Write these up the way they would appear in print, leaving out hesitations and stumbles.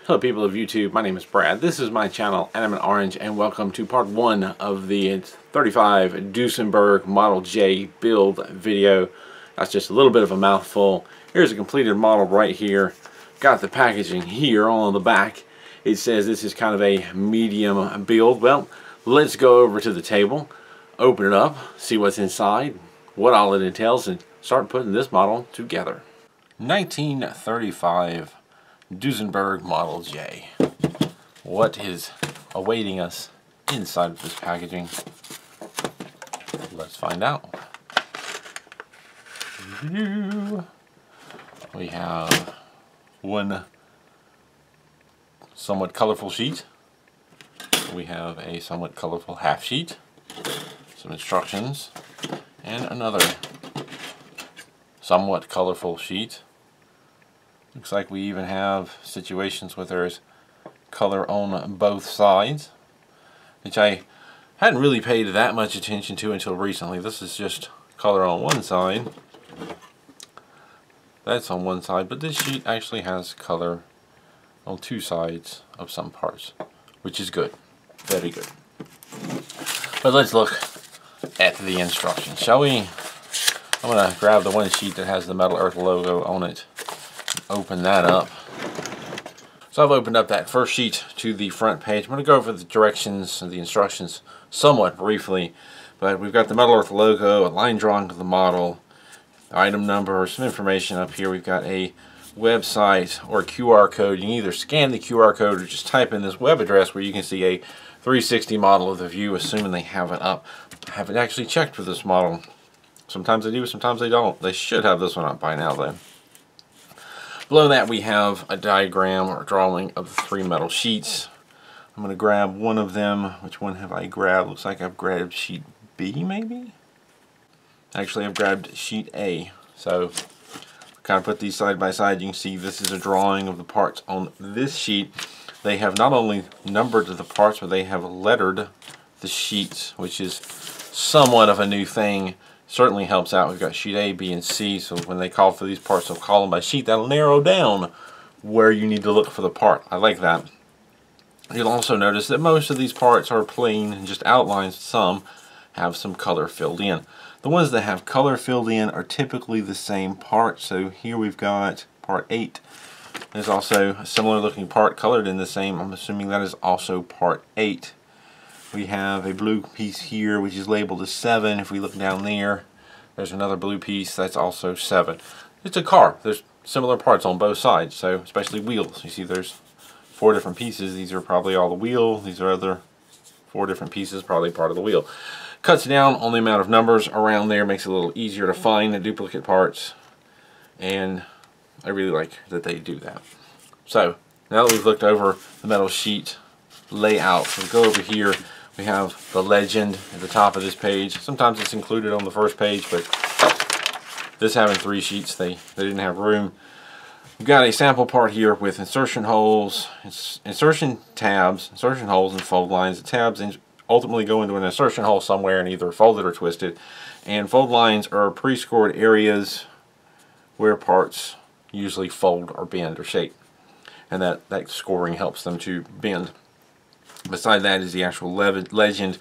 Hello people of YouTube, my name is Brad. This is my channel, and I'm an Orange, and welcome to part 1 of the 35 Duesenberg Model J build video. That's just a little bit of a mouthful. Here's a completed model right here. Got the packaging here on the back. It says this is kind of a medium build. Well, let's go over to the table, open it up, see what's inside, what all it entails, and start putting this model together. 1935 Duesenberg Model J. What is awaiting us inside of this packaging? Let's find out. We have one somewhat colorful sheet. We have a somewhat colorful half sheet, some instructions, and another somewhat colorful sheet. Looks like we even have situations where there's color on both sides, which I hadn't really paid that much attention to until recently. This is just color on one side. That's on one side, but this sheet actually has color on two sides of some parts, which is good. Very good. But let's look at the instructions, shall we? I'm going to grab the one sheet that has the Metal Earth logo on it. Open that up. So I've opened up that first sheet to the front page. I'm going to go over the directions and the instructions somewhat briefly, but we've got the Metal Earth logo, a line drawing of the model, item number, some information up here. We've got a website or a QR code. You can either scan the QR code or just type in this web address where you can see a 360 model of the view, assuming they have it up. I haven't actually checked for this model. Sometimes they do, sometimes they don't. They should have this one up by now though. Below that we have a diagram or drawing of the three metal sheets. I'm going to grab one of them. Which one have I grabbed? Looks like I've grabbed sheet B maybe? Actually I've grabbed sheet A. So kind of put these side by side. You can see this is a drawing of the parts on this sheet. They have not only numbered the parts, but they have lettered the sheets, which is somewhat of a new thing. Certainly helps out. We've got sheet A, B, and C, so when they call for these parts, they'll call them by sheet. That'll narrow down where you need to look for the part. I like that. You'll also notice that most of these parts are plain and just outlines. Some have some color filled in. The ones that have color filled in are typically the same part. So here we've got part 8. There's also a similar looking part colored in the same. I'm assuming that is also part 8. We have a blue piece here which is labeled as 7. If we look down there, there's another blue piece that's also 7. It's a car. There's similar parts on both sides, so especially wheels. You see there's 4 different pieces. These are probably all the wheel. These are other 4 different pieces, probably part of the wheel. Cuts down on the amount of numbers around there, makes it a little easier to find the duplicate parts, and I really like that they do that. So now that we've looked over the metal sheet layout, we'll go over here. We have the legend at the top of this page. Sometimes it's included on the first page, but this having 3 sheets, they didn't have room. We've got a sample part here with insertion holes, insertion tabs, insertion holes, and fold lines. The tabs ultimately go into an insertion hole somewhere and either fold it or twist it. And fold lines are pre-scored areas where parts usually fold or bend or shape. And that scoring helps them to bend. Beside that is the actual legend.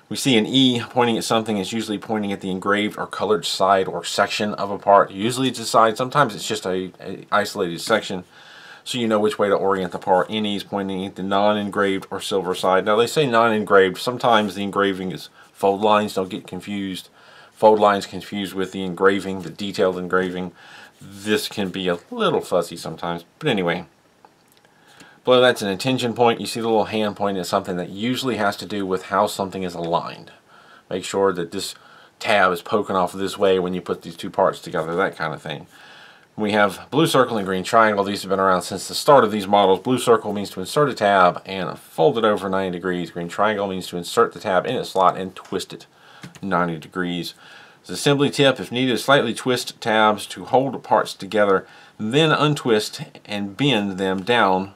We see an E pointing at something. It's usually pointing at the engraved or colored side or section of a part. Usually it's a side. Sometimes it's just a isolated section, so you know which way to orient the part. NE is pointing at the non-engraved or silver side. Now they say non-engraved. Sometimes the engraving is fold lines. Don't get confused. Fold lines confused with the engraving, the detailed engraving. This can be a little fuzzy sometimes, but anyway. Below that's an intention point. You see the little hand pointing at something that usually has to do with how something is aligned. Make sure that this tab is poking off this way when you put these two parts together, that kind of thing. We have blue circle and green triangle. These have been around since the start of these models. Blue circle means to insert a tab and fold it over 90 degrees. Green triangle means to insert the tab in its slot and twist it 90 degrees. As an assembly tip, if needed, slightly twist tabs to hold parts together, then untwist and bend them down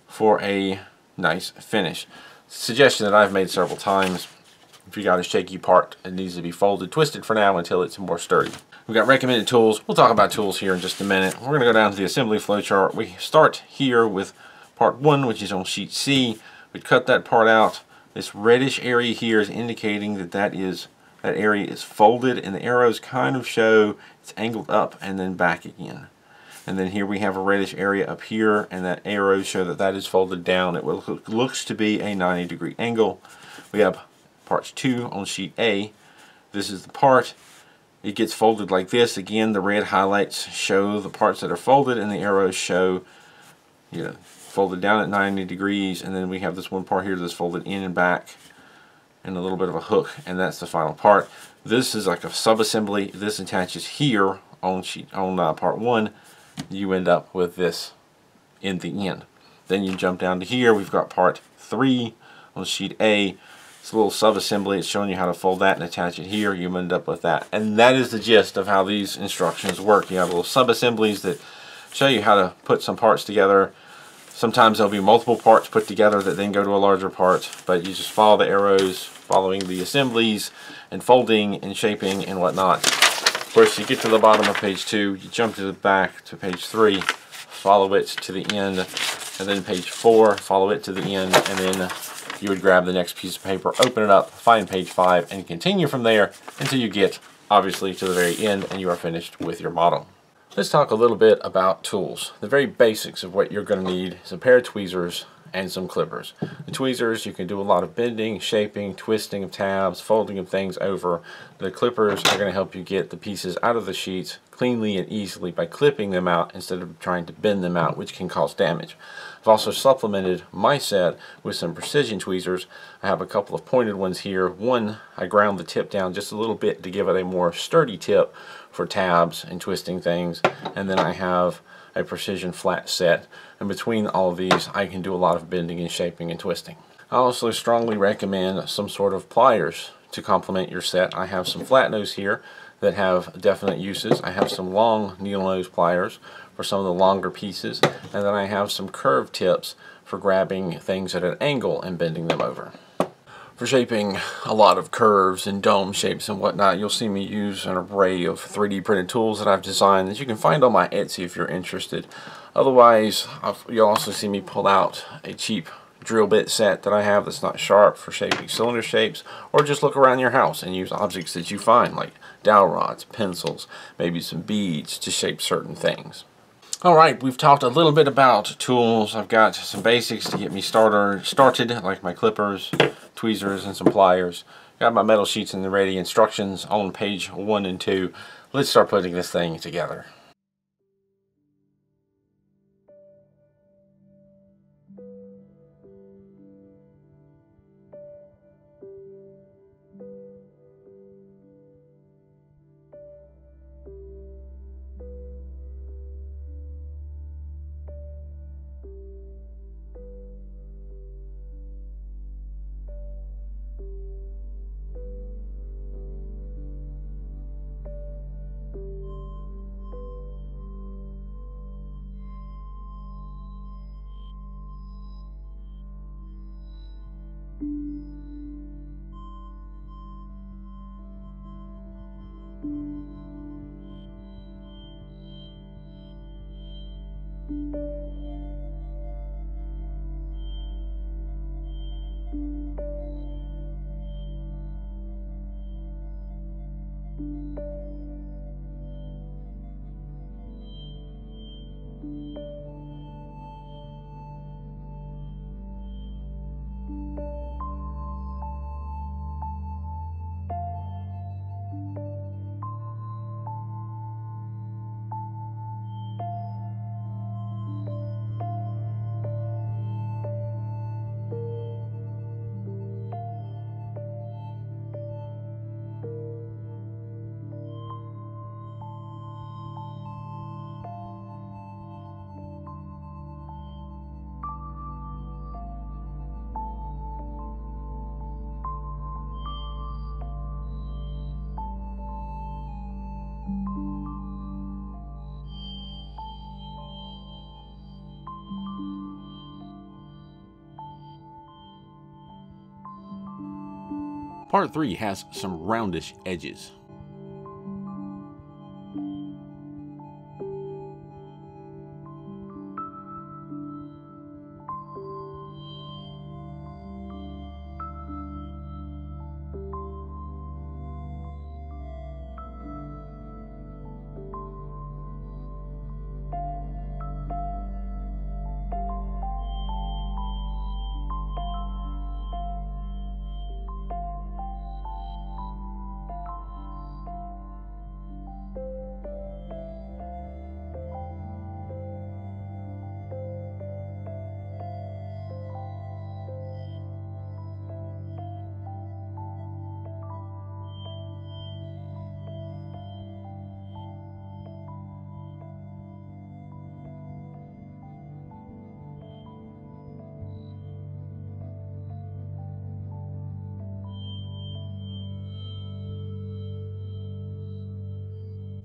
for a nice finish. Suggestion that I've made several times. If you got a shaky part, it needs to be folded, twisted for now until it's more sturdy. We've got recommended tools. We'll talk about tools here in just a minute. We're going to go down to the assembly flowchart. We start here with part 1, which is on sheet C. We cut that part out. This reddish area here is indicating that that area is folded, and the arrows kind of show it's angled up and then back again. And then here we have a reddish area up here, and that arrows show that that is folded down. It looks to be a 90-degree angle. We have parts 2 on sheet A. This is the part. It gets folded like this. Again, the red highlights show the parts that are folded, and the arrows show, folded down at 90 degrees. And then we have this one part here that's folded in and back, and a little bit of a hook, and that's the final part. This is like a sub-assembly. This attaches here on part 1. You end up with this in the end. Then you jump down to here. We've got part 3 on sheet A. It's a little sub-assembly. It's showing you how to fold that and attach it here. You end up with that. And that is the gist of how these instructions work. You have little sub-assemblies that show you how to put some parts together. Sometimes there'll be multiple parts put together that then go to a larger part, but you just follow the arrows, following the assemblies and folding and shaping and whatnot. Of course, you get to the bottom of page 2, you jump to the back to page 3, follow it to the end, and then page 4, follow it to the end, and then you would grab the next piece of paper, open it up, find page 5, and continue from there until you get, obviously, to the very end, and you are finished with your model. Let's talk a little bit about tools. The very basics of what you're going to need is a pair of tweezers and some clippers. The tweezers, you can do a lot of bending, shaping, twisting of tabs, folding of things over. The clippers are going to help you get the pieces out of the sheets cleanly and easily by clipping them out instead of trying to bend them out, which can cause damage. I've also supplemented my set with some precision tweezers. I have a couple of pointed ones here. One, I ground the tip down just a little bit to give it a more sturdy tip for tabs and twisting things, and then I have a precision flat set, and between all of these I can do a lot of bending and shaping and twisting. I also strongly recommend some sort of pliers to complement your set. I have some flat nose here that have definite uses. I have some long needle nose pliers for some of the longer pieces, and then I have some curved tips for grabbing things at an angle and bending them over. For shaping a lot of curves and dome shapes and whatnot, you'll see me use an array of 3D printed tools that I've designed that you can find on my Etsy if you're interested. Otherwise, you'll also see me pull out a cheap drill bit set that I have that's not sharp for shaping cylinder shapes, or just look around your house and use objects that you find like dowel rods, pencils, maybe some beads to shape certain things. Alright, we've talked a little bit about tools. I've got some basics to get me started, like my clippers, tweezers, and some pliers. Got my metal sheets and the ready instructions on page 1 and 2. Let's start putting this thing together. Part 3 has some roundish edges.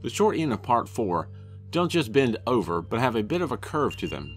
The short end of part 4 don't just bend over, but have a bit of a curve to them.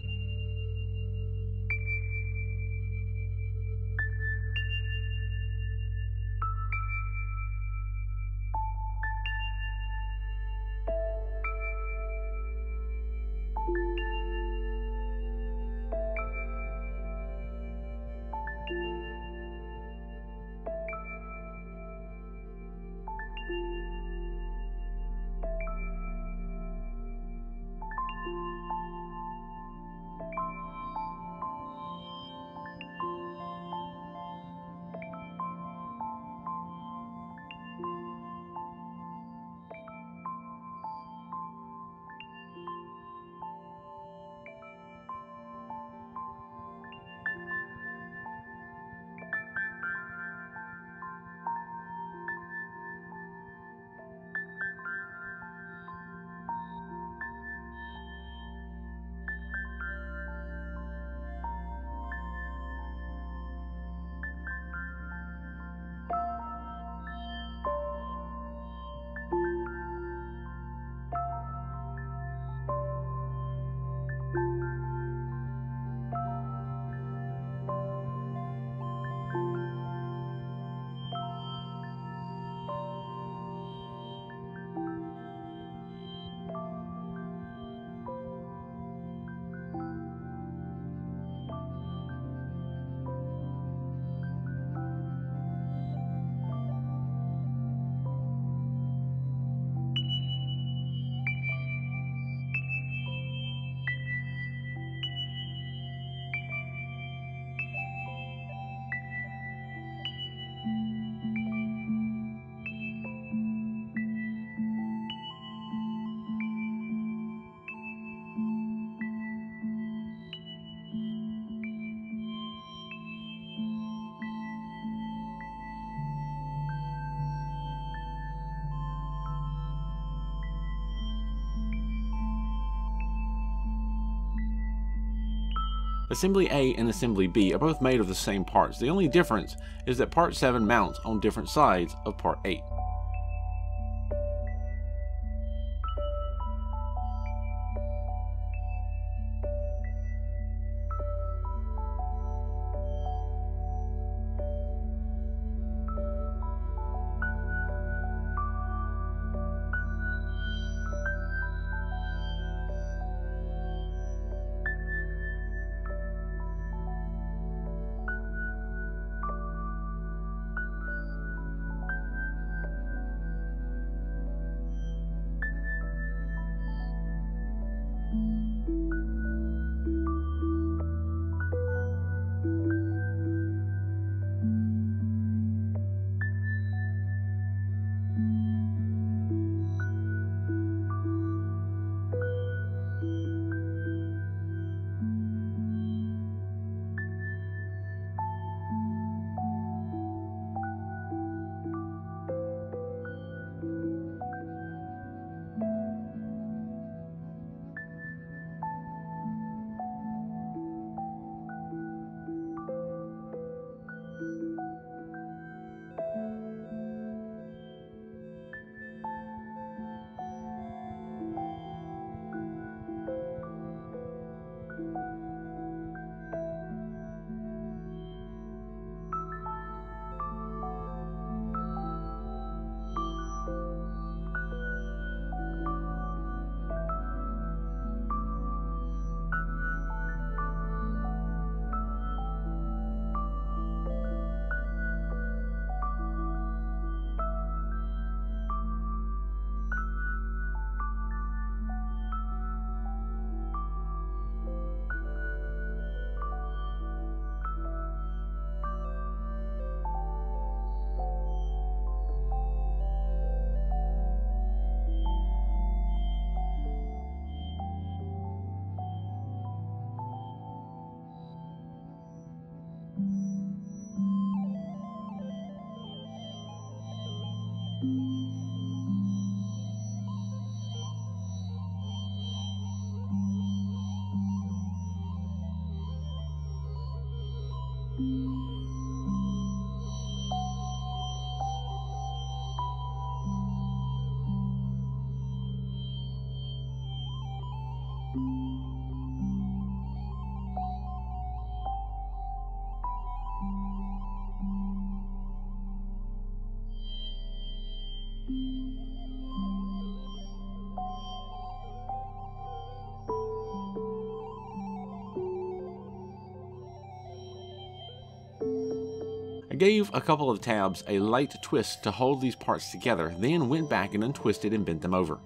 Assembly A and Assembly B are both made of the same parts. The only difference is that Part 7 mounts on different sides of Part 8. I gave a couple of tabs a light twist to hold these parts together, then went back and untwisted and bent them over.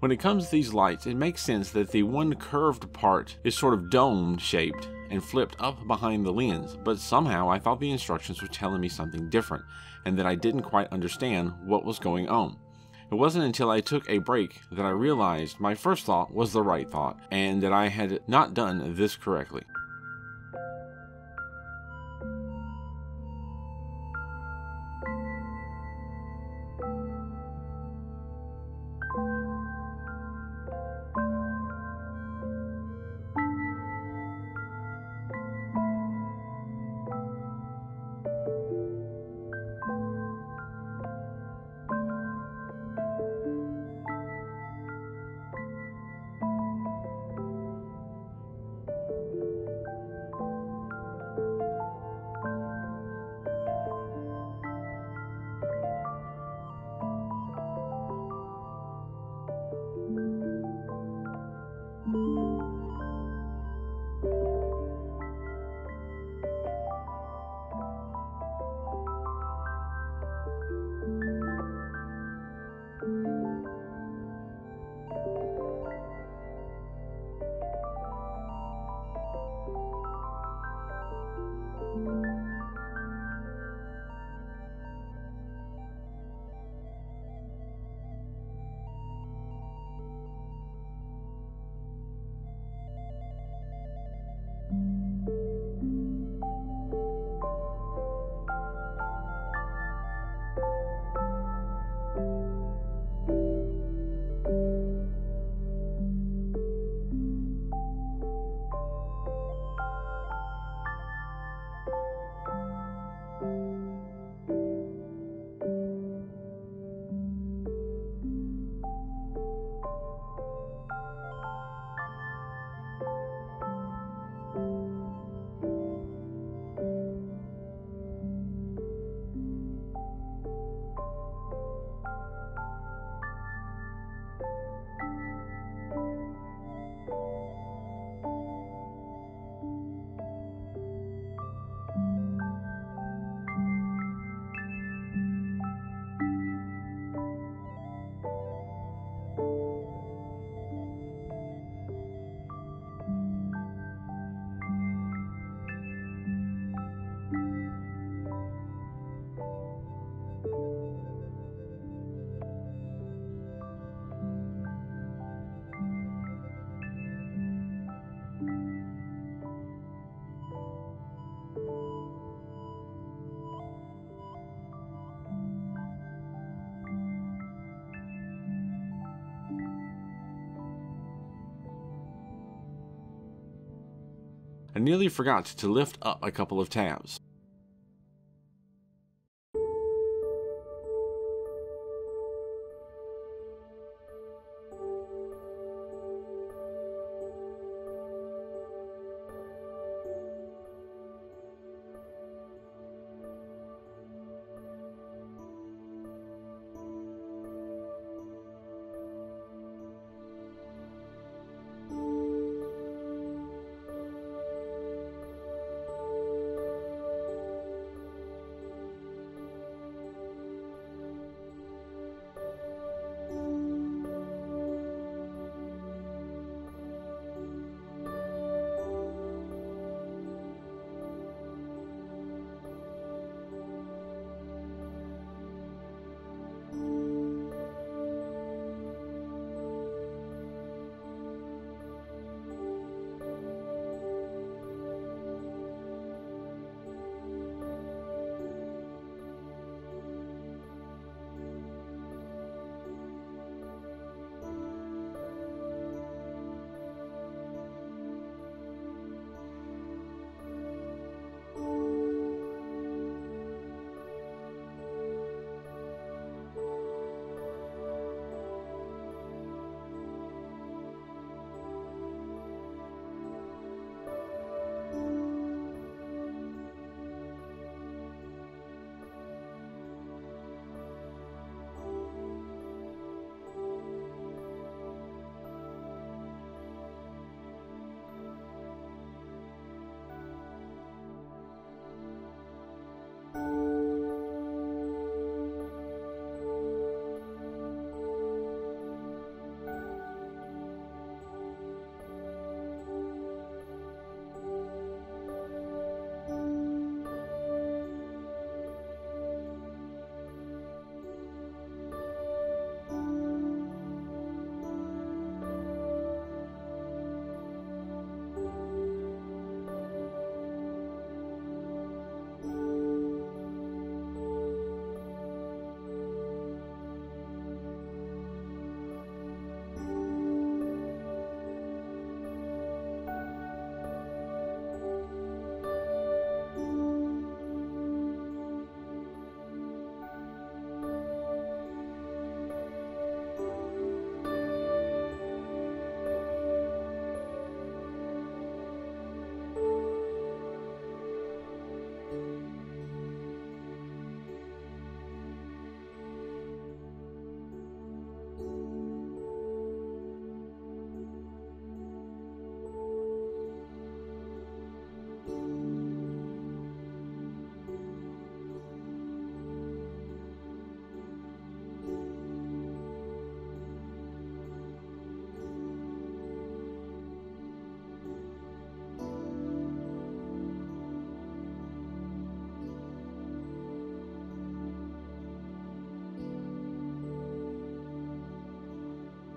When it comes to these lights, it makes sense that the one curved part is sort of dome shaped and flipped up behind the lens, but somehow I thought the instructions were telling me something different and that I didn't quite understand what was going on. It wasn't until I took a break that I realized my first thought was the right thought and that I had not done this correctly. I nearly forgot to lift up a couple of tabs.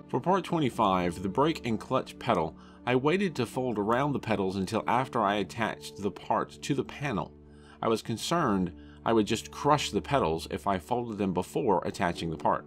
For part 25, the brake and clutch pedal, I waited to fold around the pedals until after I attached the parts to the panel. I was concerned I would just crush the pedals if I folded them before attaching the part.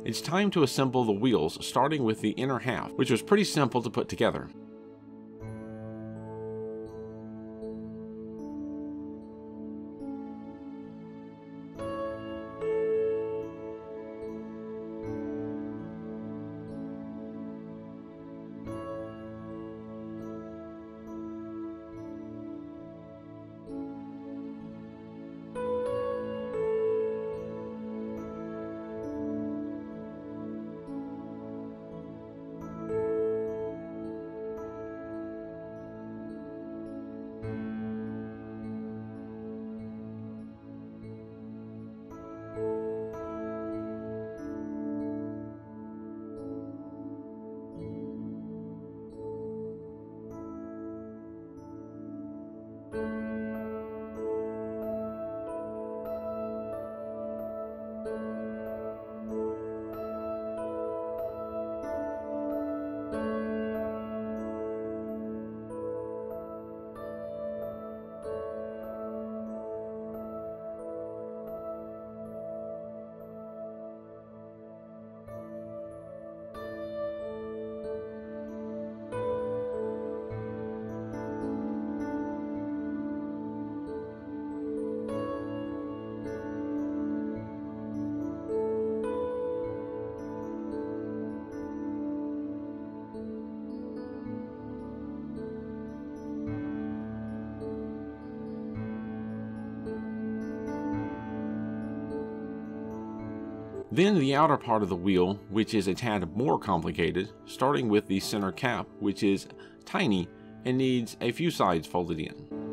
It's time to assemble the wheels, starting with the inner half, which was pretty simple to put together. Then the outer part of the wheel, which is a tad more complicated, starting with the center cap, which is tiny and needs a few sides folded in.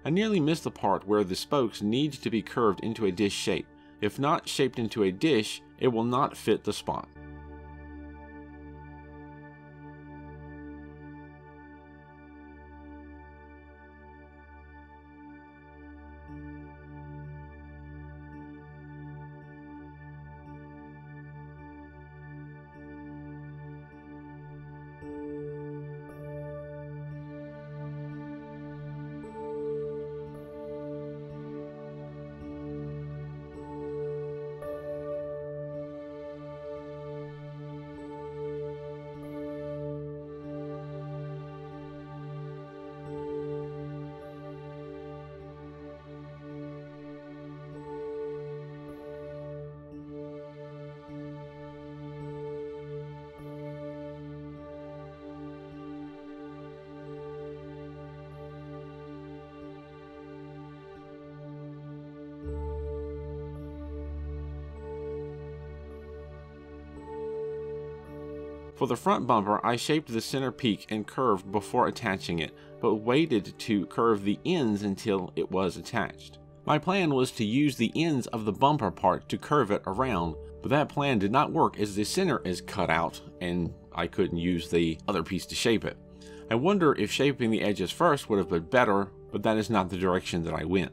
I nearly missed the part where the spokes need to be curved into a dish shape. If not shaped into a dish, it will not fit the spot. For the front bumper, I shaped the center peak and curved before attaching it, but waited to curve the ends until it was attached. My plan was to use the ends of the bumper part to curve it around, but that plan did not work as the center is cut out and I couldn't use the other piece to shape it. I wonder if shaping the edges first would have been better, but that is not the direction that I went.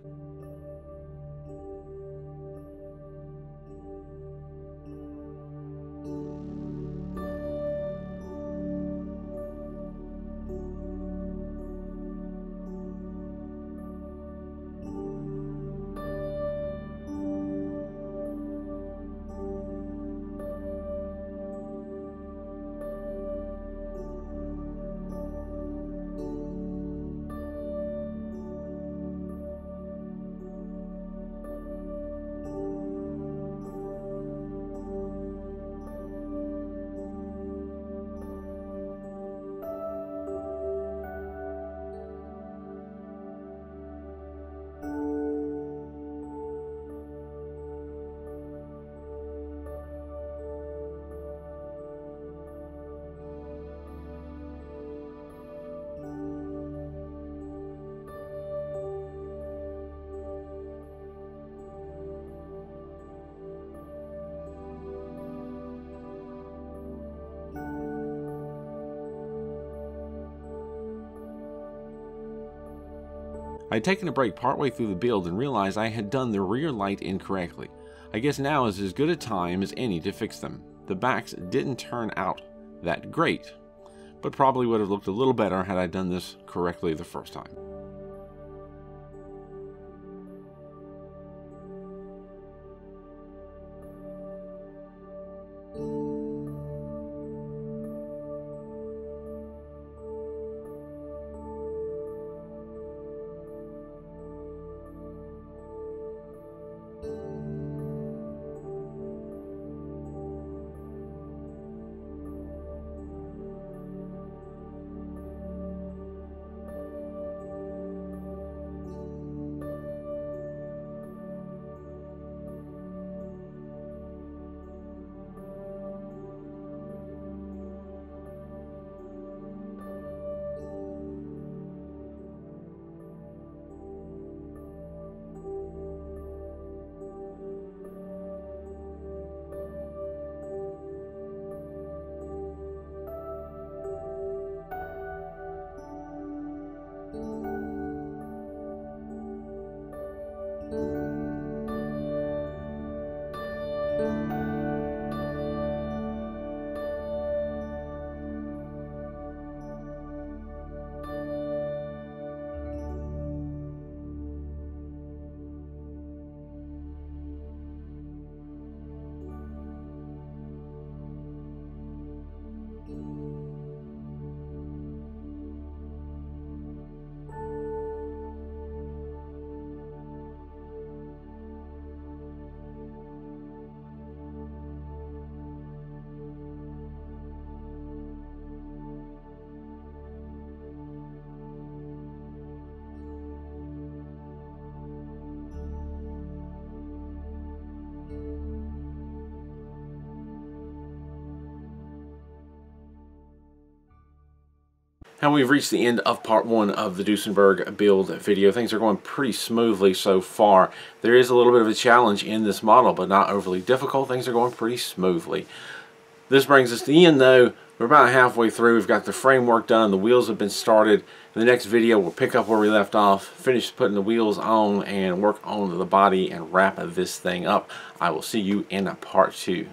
I had taken a break partway through the build and realized I had done the rear light incorrectly. I guess now is as good a time as any to fix them. The backs didn't turn out that great, but probably would have looked a little better had I done this correctly the first time. Now we've reached the end of part one of the Duesenberg build video. Things are going pretty smoothly so far. There is a little bit of a challenge in this model, but not overly difficult. Things are going pretty smoothly. This brings us to the end though. We're about halfway through. We've got the framework done. The wheels have been started. In the next video we'll pick up where we left off, finish putting the wheels on, and work on the body and wrap this thing up. I will see you in part two.